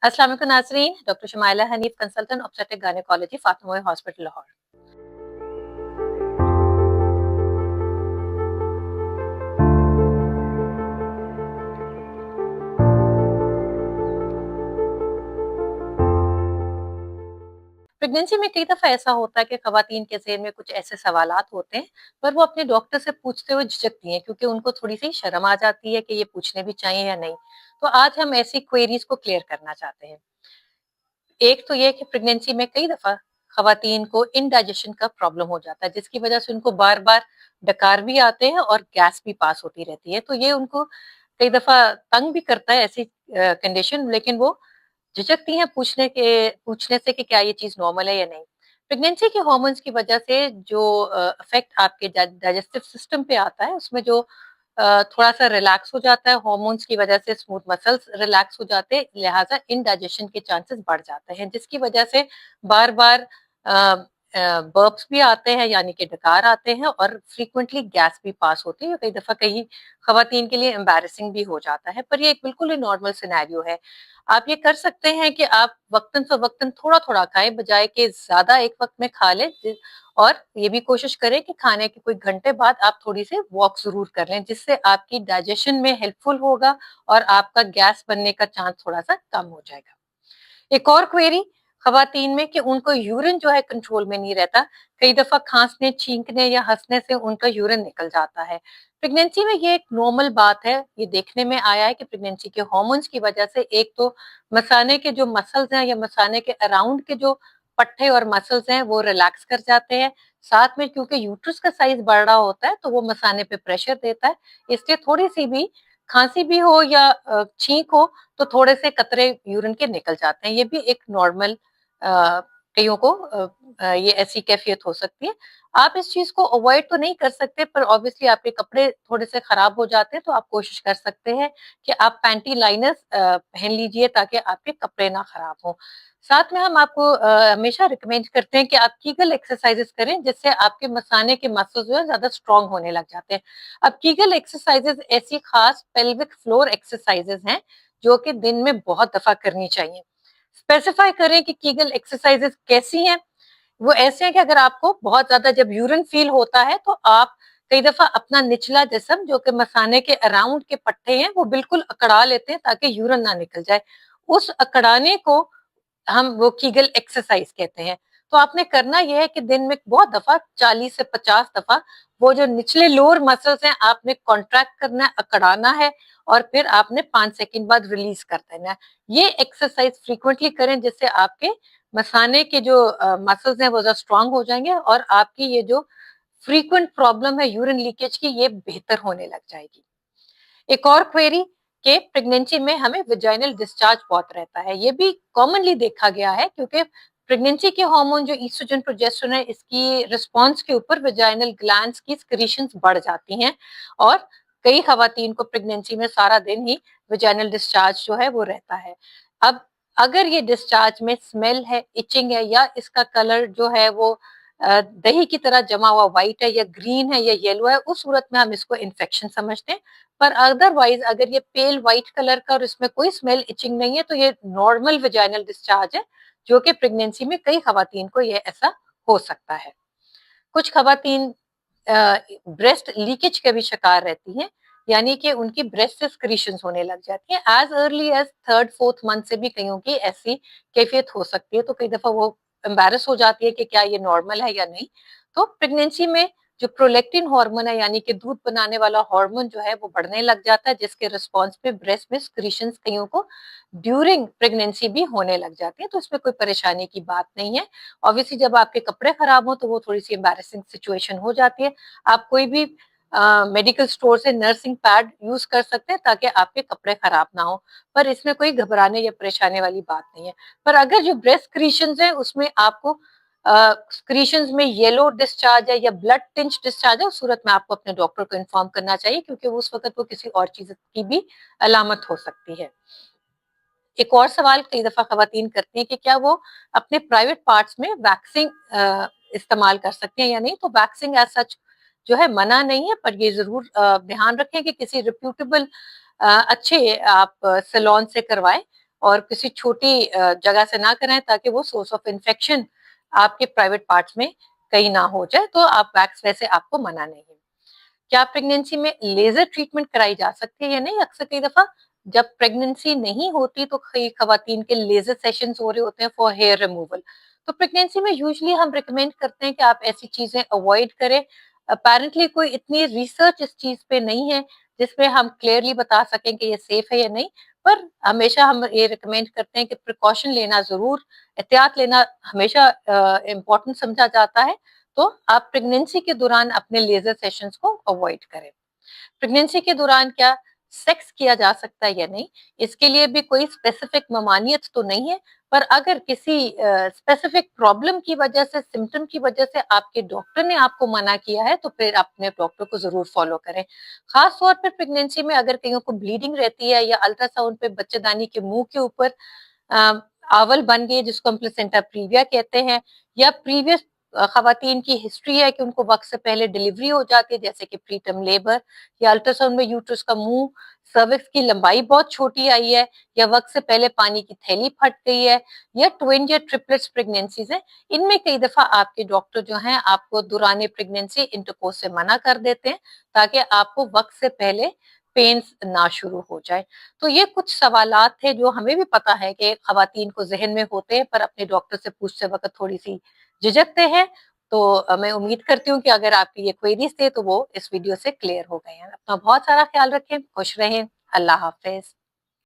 अस्सलाम वालेकुम नाज़रीन, doctor Shamaila Hanif, consultant obstetric gynaecology, Fatima hospital Lahore. Pregnancy में कई दफा ऐसा होता है कि खवातीन के ज़हन में कुछ ऐसे सवालात होते हैं, पर वो अपने डॉक्टर से पूछते हुए झिझकती हैं क्योंकि उनको थोड़ी सी शर्म आ जाती है कि ये पूछने भी चाहिए या नहीं। तो आज हम ऐसी क्वेरीज को क्लियर करना चाहते हैं। एक तो ये कि प्रेगनेंसी में कई दफा खवातीन को इंडाइजेशन का प्रॉब्लम हो जाता है, जिसकी वजह से उनको बार बार डकार भी आते हैं और गैस भी पास होती रहती है। तो ये उनको कई दफा तंग भी करता है ऐसी कंडीशन, लेकिन वो झिझकती हैं पूछने से कि क्या ये चीज नॉर्मल है या नहीं। प्रेगनेंसी के हार्मोन्स की वजह से जो इफेक्ट आपके डाइजेस्टिव सिस्टम पे आता है, उसमें जो थोड़ा सा रिलैक्स हो जाता है, हार्मोन्स की वजह से स्मूथ मसल्स रिलैक्स हो जाते हैं, लिहाजा इंडाइजेशन के चांसेस बढ़ जाते हैं, जिसकी वजह से बार बार बर्प्स भी आते हैं, यानी कि डकार आते हैं, और फ्रीक्वेंटली गैस भी पास होती है। कई दफा कई खवातीन के लिए एम्बैरेसिंग भी हो जाता है, पर ये एक बिल्कुल ही नॉर्मल सिनेरियो है। आप ये कर सकते हैं कि आप वक्तन फवक्तन थोड़ा थोड़ा खाएं, बजाय कि ज्यादा एक वक्त में खा लें। और ये भी कोशिश करें कि खाने के कोई घंटे बाद आप थोड़ी सी वॉक जरूर कर लें, जिससे आपकी डाइजेशन में हेल्पफुल होगा और आपका गैस बनने का चांस थोड़ा सा कम हो जाएगा। एक और क्वेरी खवातीन में कि उनको यूरिन जो है कंट्रोल में नहीं रहता। कई दफा खांसने, छींकने या हंसने से उनका यूरिन निकल जाता है। प्रेगनेंसी में ये एक नॉर्मल बात है। ये देखने में आया है कि प्रेगनेंसी के हार्मोन्स की वजह से एक तो मसाने के जो मसल्स हैं या मसाने के अराउंड के जो पट्टे और मसल्स हैं वो रिलैक्स कर जाते हैं। साथ में क्योंकि यूट्रस का साइज बढ़ रहा होता है तो वो मसाने पे प्रेशर देता है, इसलिए थोड़ी सी भी खांसी भी हो या छींक हो तो थोड़े से कतरे यूरिन के निकल जाते हैं। ये भी एक नॉर्मल कईयों को ये ऐसी कैफियत हो सकती है। आप इस चीज को अवॉइड तो नहीं कर सकते, पर ऑब्वियसली आपके कपड़े थोड़े से खराब हो जाते हैं, तो आप कोशिश कर सकते हैं कि आप पैंटी लाइनर्स पहन लीजिए ताकि आपके कपड़े ना खराब हो। साथ में हम आपको हमेशा रिकमेंड करते हैं कि आप कीगल एक्सरसाइजेस करें, जिससे आपके मसाने के मसल्स जो है ज्यादा स्ट्रांग होने लग जाते हैं। अब कीगल एक्सरसाइजेस ऐसी खास पेल्विक फ्लोर एक्सरसाइजेस हैं जो कि दिन में बहुत दफा करनी चाहिए। स्पेसिफाई करें कि कीगल एक्सरसाइजेस कैसी हैं। वो ऐसे हैं कि अगर आपको बहुत ज्यादा जब यूरिन फील होता है तो आप कई दफा अपना निचला जिस्म जो कि मसाने के अराउंड के पट्टे हैं वो बिल्कुल अकड़ा लेते हैं ताकि यूरिन ना निकल जाए। उस अकड़ाने को हम वो कीगल एक्सरसाइज कहते हैं। तो आपने करना यह है कि दिन में बहुत दफा 40 से 50 दफा वो जो निचले लोअर मसल्स हैं आपने कॉन्ट्रैक्ट करना है, अकड़ाना है, और फिर आपने 5 सेकंड बाद रिलीज कर देना है। ये एक्सरसाइज फ्रीक्वेंटली करें, जिससे आपके मसाने के जो मसल्स हैं वो ज्यादा स्ट्रांग हो जाएंगे और आपकी ये जो फ्रीक्वेंट प्रॉब्लम है यूरिन लीकेज की, ये बेहतर होने लग जाएगी। एक और क्वेरी के प्रेगनेंसी में हमें विजाइनल डिस्चार्ज बहुत रहता है। ये भी कॉमनली देखा गया है क्योंकि प्रेगनेंसी के हार्मोन जो ईस्ट्रोजन प्रोजेस्टेरोन है, इसकी रिस्पांस के ऊपर विजाइनल ग्लैंड्स की सिक्रीशंस बढ़ जाती हैं, और कई खवातीन को प्रेगनेंसी में सारा दिन ही विजाइनल डिस्चार्ज जो है वो रहता है। अब अगर ये डिस्चार्ज में स्मेल है, इचिंग है, या इसका कलर जो है वो दही की तरह जमा हुआ व्हाइट है या ग्रीन है या येलो है, उस सूरत में हम इसको इन्फेक्शन समझते हैं। पर अदरवाइज अगर ये पेल व्हाइट कलर का और इसमें कोई स्मेल इचिंग नहीं है तो ये नॉर्मल वेजाइनल डिस्चार्ज है, जो कि प्रेगनेंसी में कई खवातीन को ये ऐसा हो सकता है। कुछ खवातीन ब्रेस्ट लीकेज के भी शिकार रहती हैं, यानी कि उनकी ब्रेस्ट से स्क्रीशंस होने लग जाती हैं as early as third fourth month से भी कईयों की ऐसी कैफियत हो सकती है। तो कई दफा वो एम्बेरस हो जाती है कि क्या ये नॉर्मल है या नहीं। तो प्रेगनेंसी में जो प्रोलेक्टिन हार्मोन है, यानी कि दूध बनाने वाला हार्मोन जो है वो बढ़ने लग जाता है, जिसके रिस्पॉन्स में ब्रेस्ट में स्क्रीशंस कईयों को ड्यूरिंग प्रेगनेंसी भी होने लग जाती है। तो इसमें कोई परेशानी की बात नहीं है। ऑब्वियसली जब आपके कपड़े खराब हो तो वो थोड़ी सी एम्बैरेसिंग सिचुएशन हो जाती है। आप कोई भी मेडिकल स्टोर से नर्सिंग पैड यूज कर सकते हैं ताकि आपके कपड़े खराब ना हो, पर इसमें कोई घबराने या परेशानी वाली बात नहीं है। पर अगर जो ब्रेस्ट क्रीशंस है उसमें आपको क्रीशंस में येलो डिस्चार्ज है या ब्लड टिंच डिस्चार्ज है, उस सूरत में आपको अपने डॉक्टर को इन्फॉर्म करना चाहिए, क्योंकि उस वक्त वो किसी और चीज की भी अलामत हो सकती है। एक और सवाल कई दफा खवातीन करती हैं कि क्या वो अपने प्राइवेट पार्ट्स में वैक्सिंग इस्तेमाल कर सकते हैं या नहीं। तो वैक्सिंग एज सच जो है मना नहीं है, पर ये जरूर ध्यान रखें कि किसी रिप्यूटेबल अच्छे आप सैलून से करवाएं, और किसी छोटी जगह से ना कराएं, ताकि वो सोर्स ऑफ इन्फेक्शन आपके प्राइवेट पार्ट्स में कहीं ना हो जाए। तो आप वैक्स वैसे आपको मना नहीं है। क्या प्रेगनेंसी में लेजर ट्रीटमेंट कराई जा सकती है या नहीं? अक्सर कई दफा जब प्रेगनेंसी नहीं होती तो कई खवातीन के लेजर सेशंस हो रहे होते हैं फॉर हेयर रिमूवल। तो प्रेगनेंसी में यूजुअली हम रिकमेंड करते हैं कि आप ऐसी चीजें अवॉइड करें। अपेरेंटली कोई इतनी रिसर्च इस चीज पे नहीं है जिसमें हम क्लियरली बता सकें कि ये सेफ है या नहीं, पर हमेशा हम ये रिकमेंड करते हैं कि प्रिकॉशन लेना जरूर, एहतियात लेना हमेशा इम्पोर्टेंट समझा जाता है। तो आप प्रेगनेंसी के दौरान अपने लेजर सेशंस को अवॉइड करें। प्रेगनेंसी के दौरान क्या सेक्स किया जा सकता है या नहीं, इसके लिए भी कोई स्पेसिफिक ममानियत तो नहीं है, पर अगर किसी स्पेसिफिक प्रॉब्लम की वजह से, सिम्टम की वजह से आपके डॉक्टर ने आपको मना किया है, तो फिर अपने डॉक्टर को जरूर फॉलो करें। खास तौर पर प्रेगनेंसी में अगर कईयों को ब्लीडिंग रहती है या अल्ट्रासाउंड पे बच्चेदानी के मुंह के ऊपर अ, आवल बन गई जिसको हम प्लेसेंटा प्रीविया कहते हैं, या प्रीवियस खवातीन की हिस्ट्री है कि उनको वक्त से पहले डिलीवरी हो जाती है, जैसे कि प्रीटर्म लेबर, या अल्ट्रासाउंड में यूट्रस का मुंह, सर्विक्स की लंबाई बहुत छोटी आई है, या वक्त से पहले पानी की थैली फट गई है, या ट्विन या ट्रिपलेट्स प्रेगनेंसीज है, इनमें कई दफा आपके डॉक्टर जो हैं आपको दौरान प्रेगनेंसी इंटरकोर्स से मना कर देते हैं, ताकि आपको वक्त से पहले पेन्स ना शुरू हो जाए। तो ये कुछ सवालात थे जो हमें भी पता है कि खवातीन को जहन में होते हैं, पर अपने डॉक्टर से पूछते वक्त थोड़ी सी झिझकते हैं। तो मैं उम्मीद करती हूँ कि अगर आपकी ये क्वेरीज थे तो वो इस वीडियो से क्लियर हो गए हैं। अपना बहुत सारा ख्याल रखें, खुश रहें। अल्लाह हाफिज।